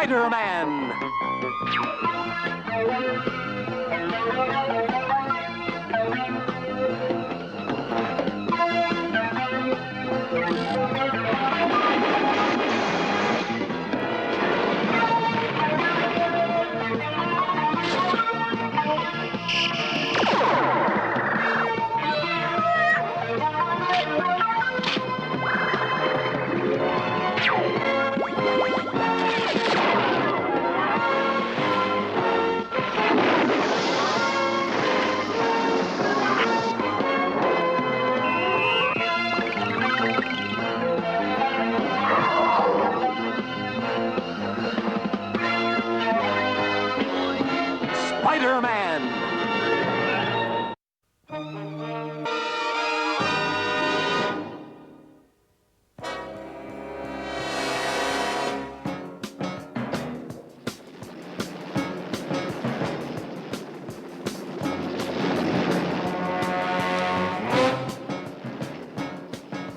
Spiderman. Spider-Man!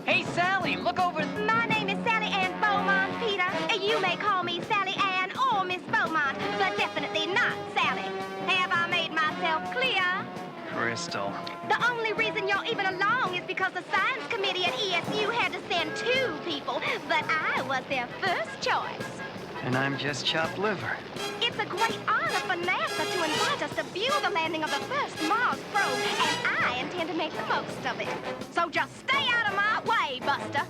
Hey, Sally, look over... My name is Sally Ann Beaumont, Peter. You may call me Sally Ann or Miss Beaumont, but definitely not Sally. Have I made myself clear? Crystal. The only reason you're even along is because the science committee at ESU had to send 2 people, but I was their first choice. And I'm just chopped liver. It's a great honor for NASA to invite us to view the landing of the first Mars probe, and I intend to make the most of it. So just stay out of my way, Buster.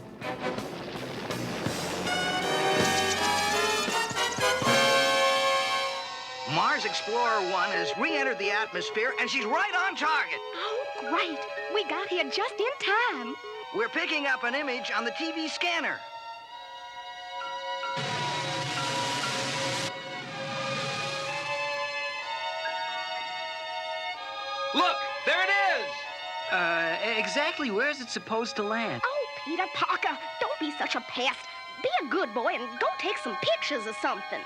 Mars Explorer 1 has re-entered the atmosphere, and she's right on target. Oh, great. We got here just in time. We're picking up an image on the TV scanner. Look, there it is! Exactly where is it supposed to land? Oh, Peter Parker, don't be such a pest. Be a good boy and go take some pictures or something.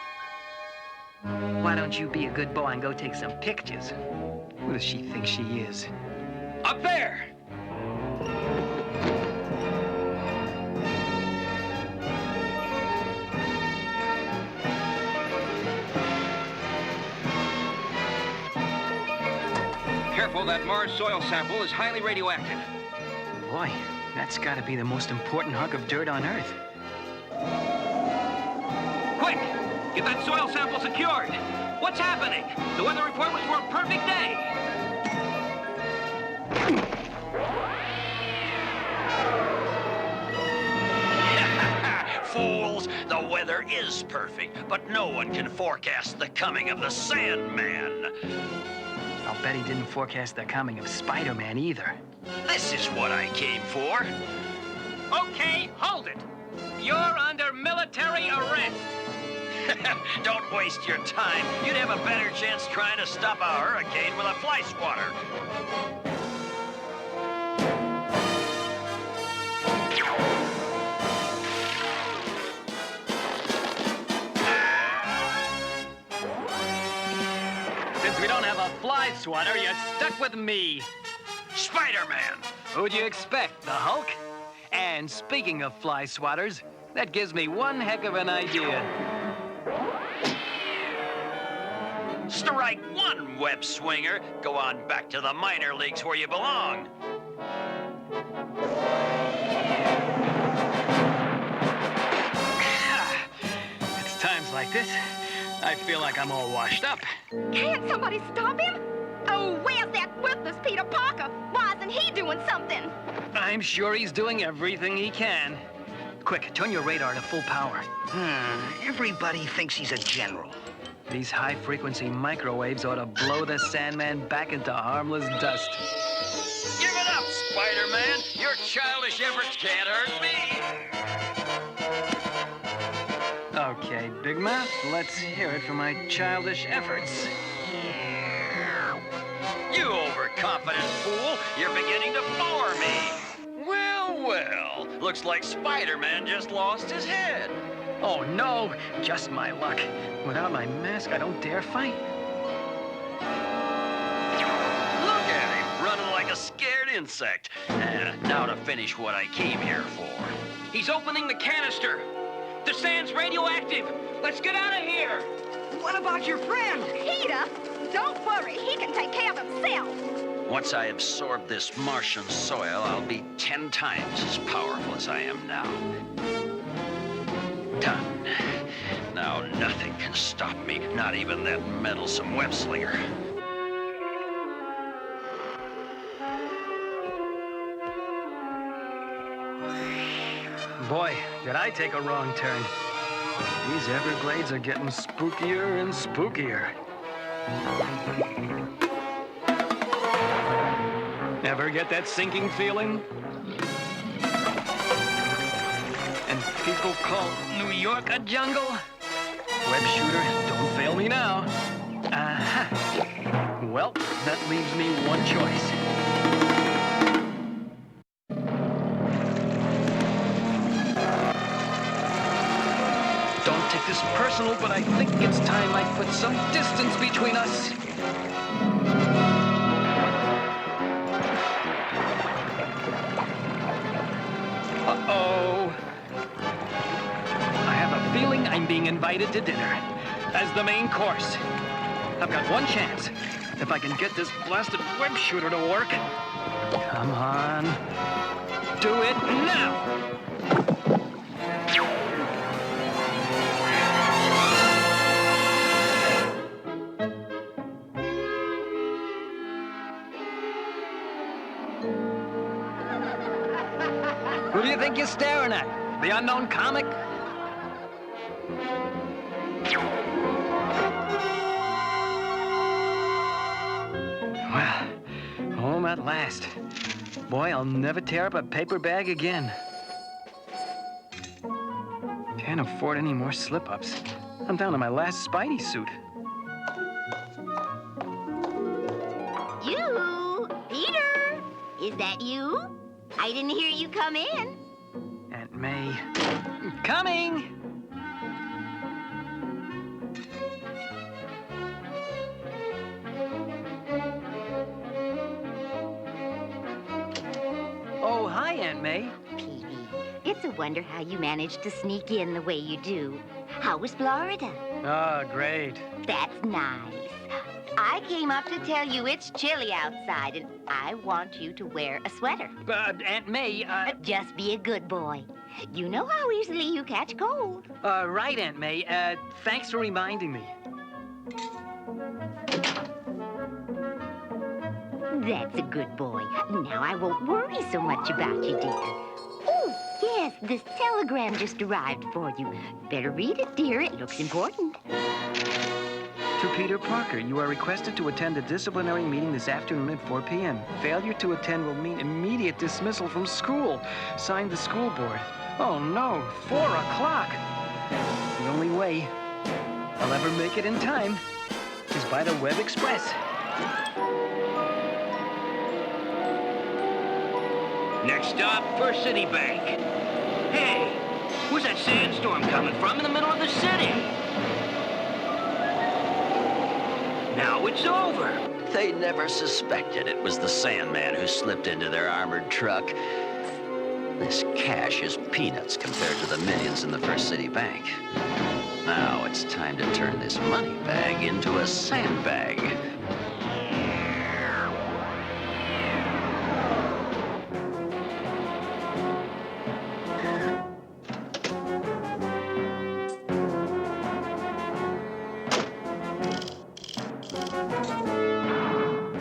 Why don't you be a good boy and go take some pictures? Who does she think she is? Up there! Careful, that Mars soil sample is highly radioactive. Boy, that's gotta be the most important hunk of dirt on Earth. Quick! Get that soil sample secured! What's happening? The weather report was for a perfect day! Fools! The weather is perfect, but no one can forecast the coming of the Sandman. I'll bet he didn't forecast the coming of Spider-Man either. This is what I came for. Okay, hold it! You're under military arrest! Don't waste your time. You'd have a better chance trying to stop a hurricane with a fly swatter. Since we don't have a fly swatter, you're stuck with me. Spider-Man! Who'd you expect, the Hulk? And speaking of fly swatters, that gives me one heck of an idea. Strike one, web swinger. Go on back to the minor leagues where you belong. It's times like this, I feel like I'm all washed up. Can't somebody stop him? Oh, where's that worthless Peter Parker? Why isn't he doing something? I'm sure he's doing everything he can. Quick, turn your radar to full power. Everybody thinks he's a general. These high-frequency microwaves ought to blow the Sandman back into harmless dust. Give it up, Spider-Man. Your childish efforts can't hurt me. Okay, Big Mouth, let's hear it for my childish efforts. You overconfident fool. You're beginning to bore me. Well, well. Looks like Spider-Man just lost his head. Oh, no, just my luck. Without my mask, I don't dare fight. Look at him, running like a scared insect. Now to finish what I came here for. He's opening the canister! The sand's radioactive. Let's get out of here. What about your friend? Peter, don't worry. He can take care of himself. Once I absorb this Martian soil, I'll be 10 times as powerful as I am now. Done. Now nothing can stop me, not even that meddlesome web slinger. Boy, did I take a wrong turn. These Everglades are getting spookier and spookier. Ever get that sinking feeling? And people call New York a jungle? Web shooter, don't fail me now. Aha. Well, that leaves me one choice. Don't take this personal, but I think it's time I put some distance between us. Uh-oh. I have a feeling I'm being invited to dinner as the main course. I've got one chance. If I can get this blasted web shooter to work. Come on. Do it now! Who do you think you're staring at? The unknown comic? Well, home at last. Boy, I'll never tear up a paper bag again. Can't afford any more slip-ups. I'm down to my last Spidey suit. You, Peter, is that you? I didn't hear you come in. Aunt May. Coming! Oh, hi, Aunt May. Petey, it's a wonder how you managed to sneak in the way you do. How was Florida? Oh, great. That's nice. I came up to tell you it's chilly outside, and I want you to wear a sweater. Aunt May, Just be a good boy. You know how easily you catch cold. right, Aunt May. Thanks for reminding me. That's a good boy. Now I won't worry so much about you, dear. Oh, yes, this telegram just arrived for you. Better read it, dear. It looks important. To Peter Parker, you are requested to attend a disciplinary meeting this afternoon at 4 p.m. Failure to attend will mean immediate dismissal from school. Signed, the school board. Oh, no, 4 o'clock. The only way I'll ever make it in time is by the Web Express. Next stop, First City Bank. Hey, where's that sandstorm coming from in the middle of the city? Now it's over. They never suspected it was the Sandman who slipped into their armored truck. This cash is peanuts compared to the millions in the First City Bank. Now it's time to turn this money bag into a sandbag.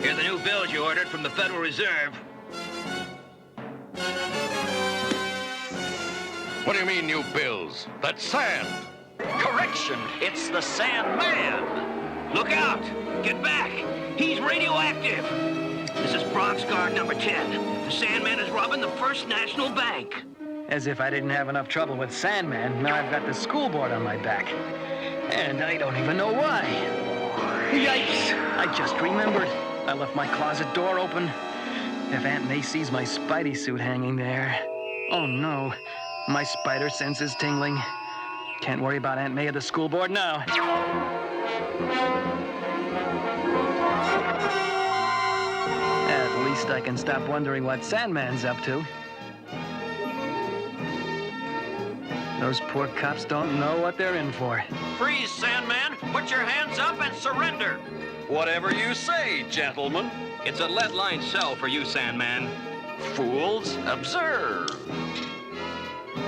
Here are the new bills you ordered from the Federal Reserve. What do you mean, new bills? That's sand. Correction, it's the Sandman. Look out! Get back! He's radioactive! This is Bronx Guard number 10. The Sandman is robbing the First National Bank. As if I didn't have enough trouble with Sandman, now I've got the school board on my back. And I don't even know why. Yikes! I just remembered. I left my closet door open. If Aunt May sees my Spidey suit hanging there... Oh, no. My spider sense is tingling. Can't worry about Aunt May at the school board now. At least I can stop wondering what Sandman's up to. Those poor cops don't know what they're in for. Freeze, Sandman! Put your hands up and surrender! Whatever you say, gentlemen. It's a lead-lined cell for you, Sandman. Fools, observe.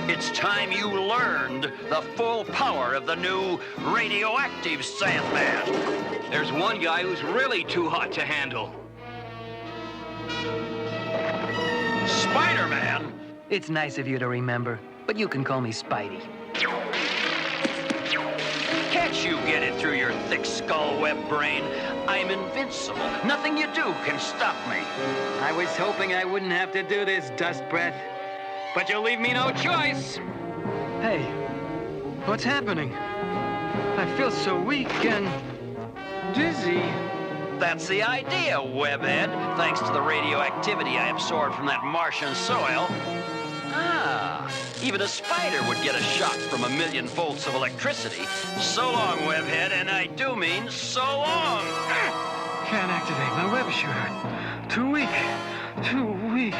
It's time you learned the full power of the new radioactive Sandman. There's one guy who's really too hot to handle. Spiderman! It's nice of you to remember, but you can call me Spidey. Can't you get it through your thick skull web brain? I'm invincible. Nothing you do can stop me. I was hoping I wouldn't have to do this, Dust Breath. But you'll leave me no choice. Hey, what's happening? I feel so weak and dizzy. That's the idea, Webhead. Thanks to the radioactivity I absorbed from that Martian soil. Ah, even a spider would get a shock from 1,000,000 volts of electricity. So long, Webhead, and I do mean so long. Can't activate my web shooter. Too weak. Too weak.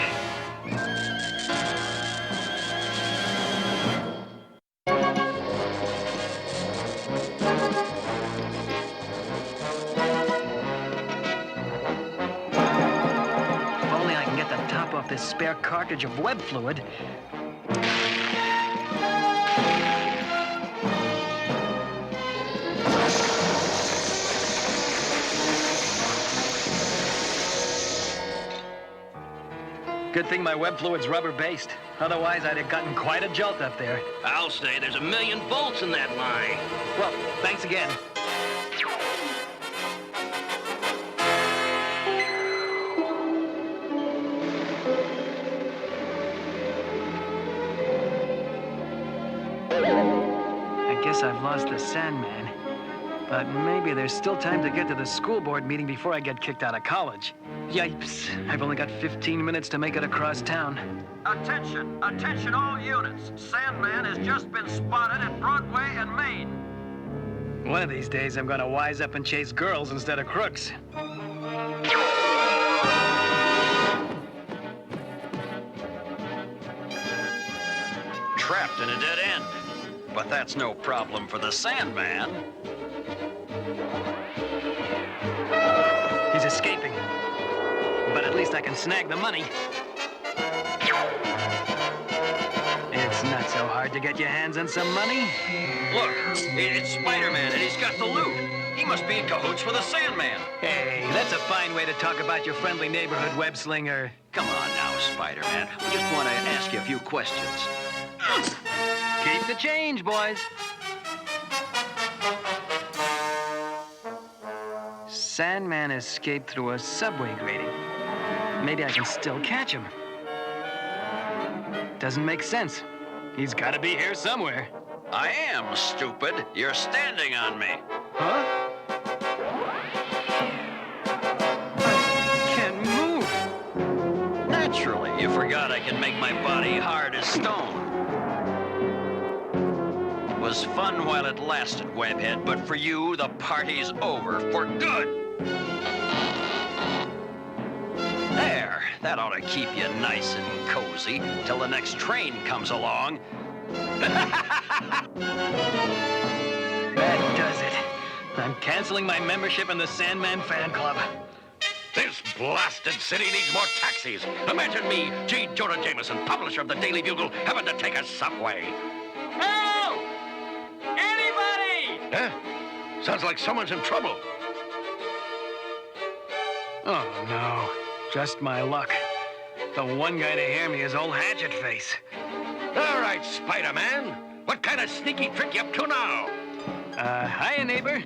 If only I can get the top off this spare cartridge of web fluid. Good thing my web fluid's rubber-based. Otherwise, I'd have gotten quite a jolt up there. I'll say there's 1,000,000 volts in that line. Well, thanks again. I guess I've lost the Sandman. But maybe there's still time to get to the school board meeting before I get kicked out of college. Yipes. I've only got 15 minutes to make it across town. Attention, attention all units. Sandman has just been spotted at Broadway and Main. One of these days, I'm gonna wise up and chase girls instead of crooks. Trapped in a dead end. But that's no problem for the Sandman. He's escaping. But at least I can snag the money. It's not so hard to get your hands on some money. Look, it's Spiderman, and he's got the loot. He must be in cahoots with the Sandman. Hey, that's a fine way to talk about your friendly neighborhood web slinger. Come on now, Spider-Man. We just want to ask you a few questions. Keep the change, boys. Sandman escaped through a subway grating. Maybe I can still catch him. Doesn't make sense. He's got to be here somewhere. I am, stupid. You're standing on me. Huh? I can't move. Naturally, you forgot I can make my body hard as stone. It was fun while it lasted, Webhead, but for you, the party's over for good. There, that ought to keep you nice and cozy till the next train comes along. That does it. I'm canceling my membership in the Sandman fan club. This blasted city needs more taxis. Imagine me, G. Jonah Jameson, publisher of the Daily Bugle, having to take a subway. Help! Anybody! Huh? Sounds like someone's in trouble. Oh, no. Just my luck. The one guy to hear me is old Hatchet Face. All right, Spider-Man. What kind of sneaky trick you up to now? Hiya, neighbor.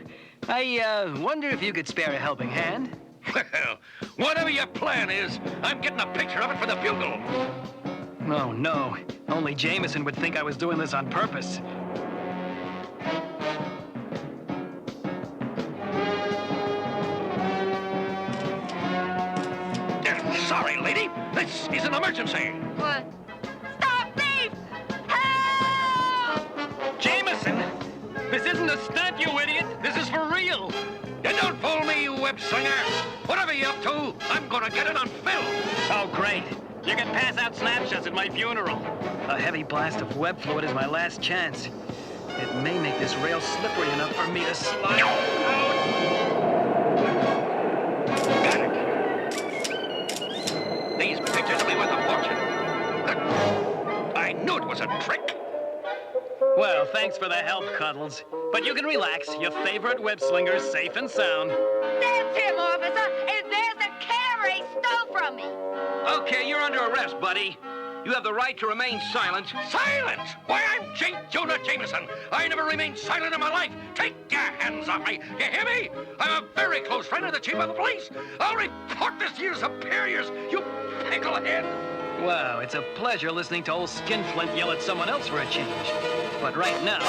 I, wonder if you could spare a helping hand? Well, whatever your plan is, I'm getting a picture of it for the Bugle. Oh, no. Only Jameson would think I was doing this on purpose. Sorry, lady. This is an emergency. What? Stop thief! Help! Jameson! This isn't a stunt, you idiot! This is for real! You don't fool me, you web slinger. Whatever you're up to, I'm gonna get it on film. Oh, great. You can pass out snapshots at my funeral. A heavy blast of web fluid is my last chance. It may make this rail slippery enough for me to slide out. Got it. These pictures will be worth a fortune. I knew it was a trick. Well, thanks for the help, Cuddles. But you can relax. Your favorite web slinger's safe and sound. That's him, officer, and there's the camera he stole from me. Okay, you're under arrest, buddy. You have the right to remain silent. Silent? Why, I'm J. Jonah Jameson. I never remained silent in my life. Take your hands off me. You hear me? I'm a very close friend of the chief of the police. I'll report this to your superiors, you picklehead. Wow, it's a pleasure listening to old Skinflint yell at someone else for a change. But right now,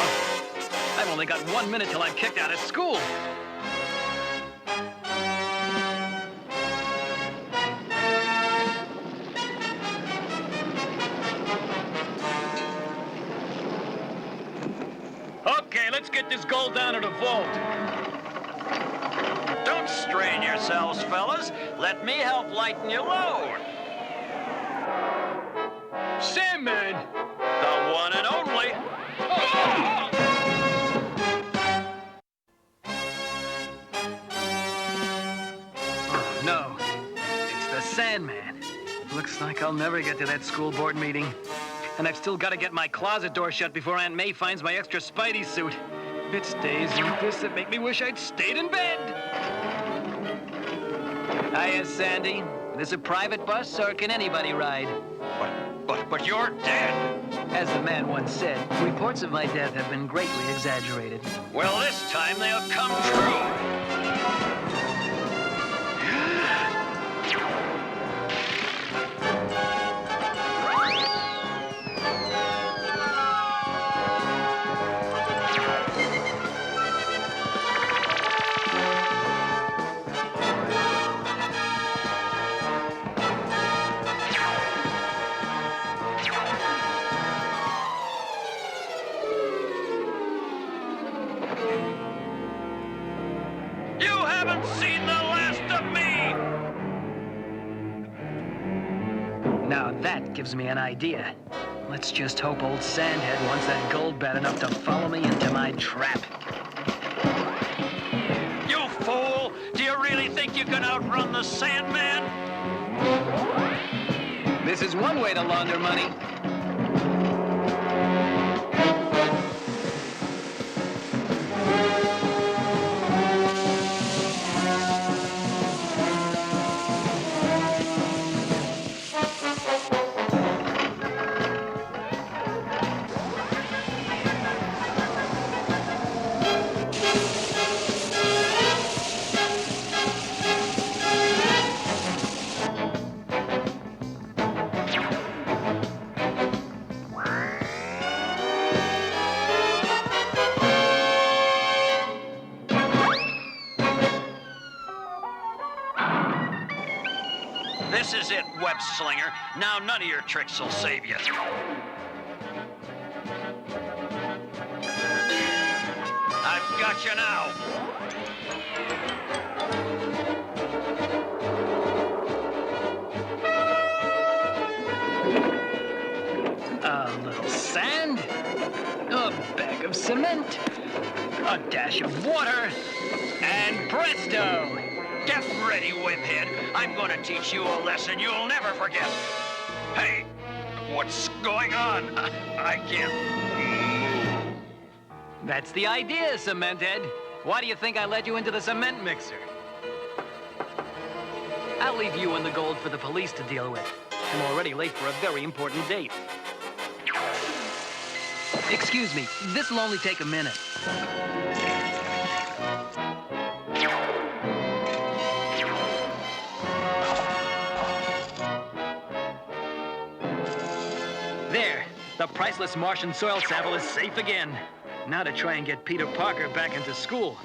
I've only got 1 minute till I'm kicked out of school. Okay, let's get this gold down to the vault. Don't strain yourselves, fellas. Let me help lighten your load. Sandman! The one and only. Oh, no. It's the Sandman. Looks like I'll never get to that school board meeting. And I've still got to get my closet door shut before Aunt May finds my extra Spidey suit. It's days like this that make me wish I'd stayed in bed. Hiya, Sandy. This a private bus, or can anybody ride? But you're dead. As the man once said, reports of my death have been greatly exaggerated. Well, this time they'll come true. Now that gives me an idea. Let's just hope old Sandhead wants that gold bad enough to follow me into my trap. You fool! Do you really think you can outrun the Sandman? This is one way to launder money. This is it, web slinger. Now none of your tricks will save you. I've got you now. A little sand, a bag of cement, a dash of water, and presto! Get ready, whiphead. I'm going to teach you a lesson you'll never forget. Hey, what's going on? I can't. That's the idea, Cementhead. Why do you think I led you into the cement mixer? I'll leave you and the gold for the police to deal with. I'm already late for a very important date. Excuse me, this'll only take a minute. There, the priceless Martian soil sample is safe again. Now to try and get Peter Parker back into school.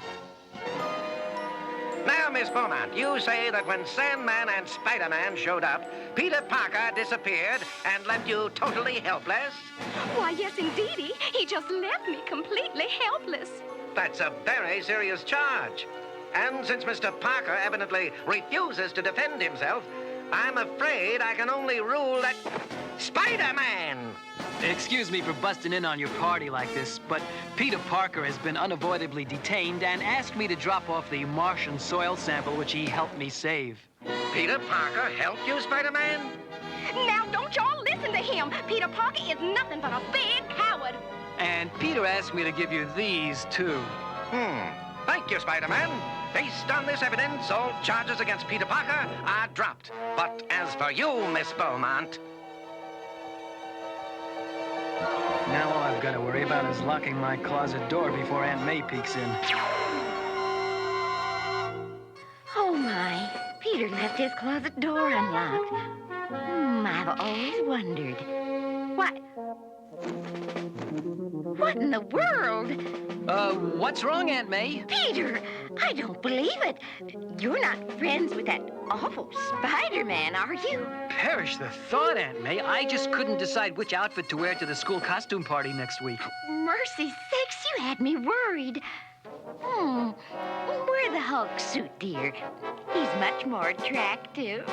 Now, Miss Beaumont, you say that when Sandman and Spiderman showed up, Peter Parker disappeared and left you totally helpless? Why, yes, indeedy. He just left me completely helpless. That's a very serious charge. And since Mr. Parker evidently refuses to defend himself, I'm afraid I can only rule that Spider-Man! Excuse me for busting in on your party like this, but Peter Parker has been unavoidably detained and asked me to drop off the Martian soil sample which he helped me save. Peter Parker helped you, Spider-Man? Now, don't y'all listen to him. Peter Parker is nothing but a big coward. And Peter asked me to give you these, too. Thank you, Spider-Man. Based on this evidence, all charges against Peter Parker are dropped. But as for you, Miss Beaumont... Now all I've got to worry about is locking my closet door before Aunt May peeks in. Oh, my. Peter left his closet door unlocked. I've always wondered. What in the world? What's wrong, Aunt May? Peter, I don't believe it. You're not friends with that awful Spider-Man, are you? Perish the thought, Aunt May. I just couldn't decide which outfit to wear to the school costume party next week. Mercy sakes, you had me worried. Wear the Hulk suit, dear. He's much more attractive.